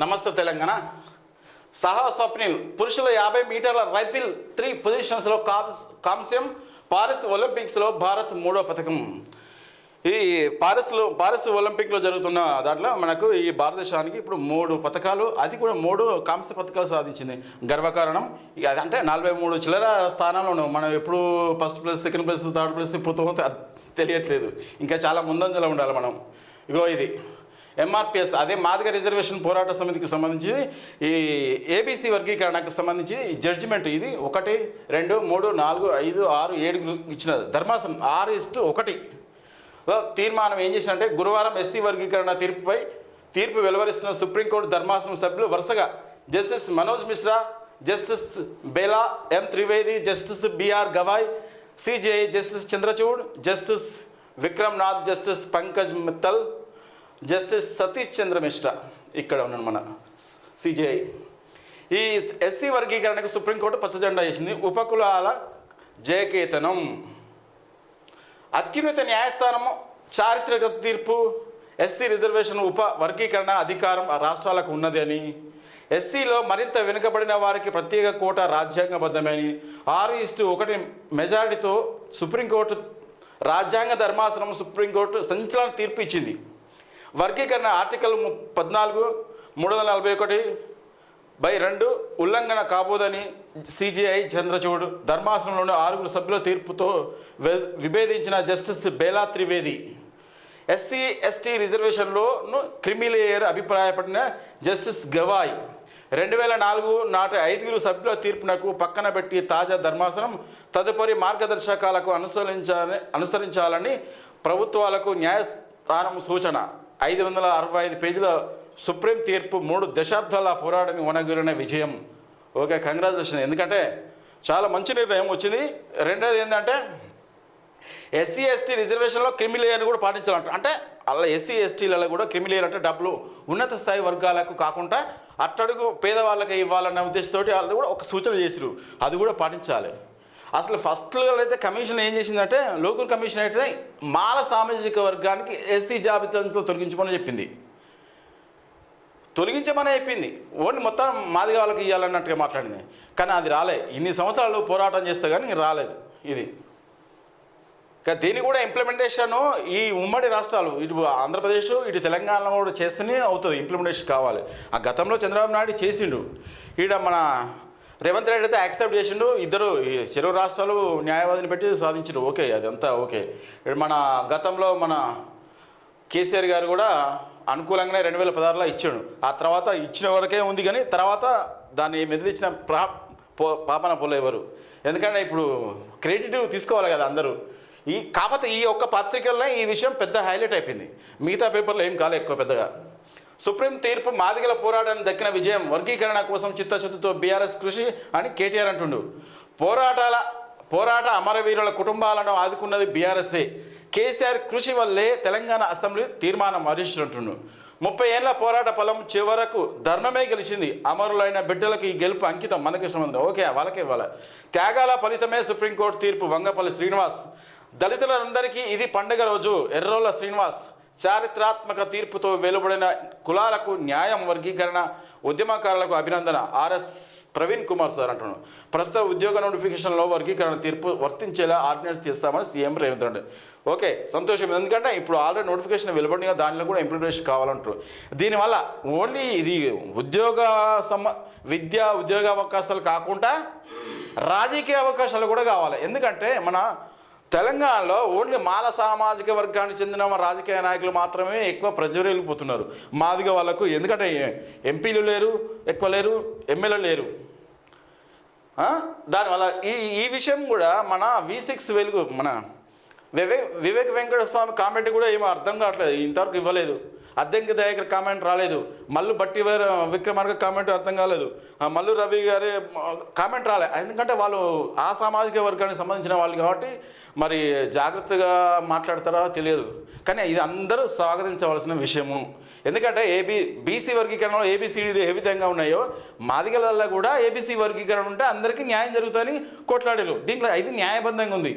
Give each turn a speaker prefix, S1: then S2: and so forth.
S1: నమస్తే తెలంగాణ. సాహా స్వప్నిల్ పురుషుల 50 మీటర్ల రైఫిల్ 3 పొజిషన్స్లో కాంస్యం. పారిస్ ఒలింపిక్స్లో భారత్ 3వ పథకం. ఈ పారిస్ ఒలింపిక్లో జరుగుతున్న దాంట్లో మనకు ఈ భారతదేశానికి ఇప్పుడు 3 పథకాలు, అది కూడా 3 కాంస్య పథకాలు సాధించింది. గర్వకారణం. అదంటే 43 చిల్లర స్థానాలను మనం ఎప్పుడు first place, second place, third place ఇప్పుడు తెలియట్లేదు. ఇంకా చాలా ముందంజలో ఉండాలి మనం. ఇగో ఇది ఎంఆర్పిఎస్, అదే మాదిగ రిజర్వేషన్ పోరాట సమితికి సంబంధించి ఈ ఏబీసీ వర్గీకరణకు సంబంధించి జడ్జిమెంట్. ఇది 1, 2, 3, 4, 5, 6, 7 ఇచ్చిన ధర్మాసనం 6:1 తీర్మానం ఏం చేసిందంటే, గురువారం ఎస్సీ వర్గీకరణ తీర్పుపై తీర్పు వెలువరిస్తున్న సుప్రీంకోర్టు ధర్మాసనం సభ్యులు వరుసగా justice Manoj Mishra, justice Bela M Trivedi, justice B R Gavai, CJI justice Chandrachud, justice Vikram Nath, justice Pankaj Mithal, justice Satish Chandra Mishra ఇక్కడ ఉన్నాడు మన సిజేఐ. ఈ ఎస్సీ వర్గీకరణకు సుప్రీంకోర్టు పచ్చజెండా వేసింది. ఉపకులాల జయకేతనం. అత్యున్నత న్యాయస్థానము చారిత్రక తీర్పు. ఎస్సీ రిజర్వేషన్ ఉప వర్గీకరణ అధికారం రాష్ట్రాలకు ఉన్నది అని, ఎస్సీలో మరింత వెనుకబడిన వారికి ప్రత్యేక కోటా రాజ్యాంగబద్ధమని 6:1 మెజారిటీతో సుప్రీంకోర్టు రాజ్యాంగ ధర్మాసనం సుప్రీంకోర్టు సంచలన తీర్పు ఇచ్చింది. వర్గీకరణ ఆర్టికల్ 14, 341/2 ఉల్లంఘన కాబోదని సిజేఐ చంద్రచూడ్ ధర్మాసనంలోని 6 సభ్యుల తీర్పుతో విభేదించిన justice Bela Trivedi. SC ST రిజర్వేషన్లోను క్రిమిలేయర్ అభిప్రాయపడిన జస్టిస్ గవాయ్ 2004 నాటి 5 సభ్యుల తీర్పునకు పక్కన పెట్టి తాజా ధర్మాసనం తదుపరి మార్గదర్శకాలకు అనుసరించాలని ప్రభుత్వాలకు న్యాయస్థానం సూచన. 565 పేజీల సుప్రీం తీర్పు 3 దశాబ్దాల పోరాటాన్ని వనగూరిన విజయం. Okay, congratulation. ఎందుకంటే చాలా మంచి నిర్ణయం వచ్చింది. రెండోది ఏంటంటే, ఎస్సీ ఎస్టీ రిజర్వేషన్లో క్రిమిలేయర్ని కూడా పాటించాలంట. అంటే అలా ఎస్సీ ఎస్టీలలో కూడా క్రిమిలేయర్ అంటే డబ్బులు ఉన్నత స్థాయి వర్గాలకు కాకుండా అట్టడుగు పేదవాళ్ళకి ఇవ్వాలన్న ఉద్దేశంతో వాళ్ళు కూడా ఒక సూచన చేసిరు. అది కూడా పాటించాలి. అసలు ఫస్ట్లో అయితే కమిషన్ ఏం చేసిందంటే, లోకల్ కమిషన్ అయితే మాల సామాజిక వర్గానికి ఎస్సీ జాబితాతో తొలగించమని చెప్పింది. తొలగించమని చెప్పింది. ఓన్లీ మొత్తం మాదిగ వాళ్ళకి ఇవ్వాలన్నట్టుగా మాట్లాడింది. కానీ అది రాలే. ఇన్ని సంవత్సరాలు పోరాటం చేస్తే కానీ రాలేదు ఇది. దీన్ని కూడా ఇంప్లిమెంటేషను ఈ ఉమ్మడి రాష్ట్రాలు, ఇటు ఆంధ్రప్రదేశ్ ఇటు తెలంగాణ కూడా చేస్తేనే అవుతుంది. ఇంప్లిమెంటేషన్ కావాలి. ఆ గతంలో చంద్రబాబు నాయుడు చేసిండు. ఈడ మన రేవంత్ రెడ్డి అయితే యాక్సెప్ట్ చేసిండు. ఇద్దరు చెరువు రాష్ట్రాలు న్యాయవాదిని పెట్టి సాధించారు. ఓకే, అదంతా ఓకే. మన గతంలో మన కేసీఆర్ గారు కూడా అనుకూలంగానే 2016లో ఇచ్చాడు. ఆ తర్వాత ఇచ్చిన వరకే ఉంది, కానీ తర్వాత దాన్ని మెదిలిచ్చిన పాపన పోలేవారు. ఎందుకంటే ఇప్పుడు క్రెడిట్ తీసుకోవాలి కదా అందరూ. కాకపోతే ఈ ఒక్క పత్రికల్లో ఈ విషయం పెద్ద హైలైట్ అయిపోయింది. మిగతా పేపర్లో ఏం కాలే ఎక్కువ పెద్దగా. సుప్రీం తీర్పు మాదిగల పోరాటానికి దక్కిన విజయం. వర్గీకరణ కోసం చిత్తశుద్ధితో బీఆర్ఎస్ కృషి అని కేటీఆర్ అంటుండు. పోరాట అమరవీరుల కుటుంబాలను ఆదుకున్నది బీఆర్ఎస్ఏ. కేసీఆర్ కృషి వల్లే తెలంగాణ అసెంబ్లీ తీర్మానం హరీష్ 30 ఏళ్ల పోరాట ఫలం చివరకు ధర్మమే గెలిచింది. అమరులైన బిడ్డలకు ఈ గెలుపు అంకితం. మనకి సంబంధం ఓకే, వాళ్ళకే ఇవ్వాలి. త్యాగాల ఫలితమే సుప్రీంకోర్టు తీర్పు. వంగపల్లి శ్రీనివాస్. దళితులందరికీ ఇది పండుగ రోజు. ఎర్రోల శ్రీనివాస్. చారిత్రాత్మక తీర్పుతో వెలువడిన కులాలకు న్యాయం. వర్గీకరణ ఉద్యమకారులకు అభినందన. ఆర్ఎస్ ప్రవీణ్ కుమార్ సార్ అంటున్నాడు. ప్రస్తుత ఉద్యోగ నోటిఫికేషన్లో వర్గీకరణ తీర్పు వర్తించేలా ఆర్డినెన్స్ తీస్తామని సీఎం రేవంత్ రెడ్డి. ఓకే, సంతోషం. ఎందుకంటే ఇప్పుడు ఆల్రెడీ నోటిఫికేషన్ వెలువడిన దానిలో కూడా ఇంప్లిమెంటేషన్ కావాలంటారు. దీనివల్ల ఓన్లీ ఇది విద్యా ఉద్యోగ అవకాశాలు కాకుండా రాజకీయ అవకాశాలు కూడా కావాలి. ఎందుకంటే మన తెలంగాణలో ఓన్లీ మాల సామాజిక వర్గానికి చెందిన రాజకీయ నాయకులు మాత్రమే ఎక్కువ ప్రజ్వరిల్లిపోతున్నారు. మాదిగ వాళ్ళకు ఎందుకంటే ఎంపీలు లేరు, ఎక్కువ లేరు, ఎమ్మెల్యేలు లేరు. దానివల్ల ఈ విషయం కూడా మన V6 వెలుగు మన వివేక్ వెంకటస్వామి కామెంట్ కూడా ఏమో అర్థం కావట్లేదు. ఇంతవరకు ఇవ్వలేదు. అద్దెంకి దయాకర్ కామెంట్ రాలేదు. మల్లు బట్టి విక్రమార్క కామెంట్ అర్థం కాలేదు. మల్లు రవి గారి కామెంట్ రాలేదు. ఎందుకంటే వాళ్ళు ఆ సామాజిక వర్గానికి సంబంధించిన వాళ్ళు కాబట్టి మరి జాగ్రత్తగా మాట్లాడతారో తెలియదు. కానీ ఇది అందరూ స్వాగతించవలసిన విషయము. ఎందుకంటే బీసీ వర్గీకరణలో ఏబిసిడీలు ఏ విధంగా ఉన్నాయో మాదిగలలో కూడా ఏబిసి వర్గీకరణ ఉంటే అందరికీ న్యాయం జరుగుతుందని కొట్లాడారు. దీంట్లో ఇది న్యాయబద్ధంగా ఉంది.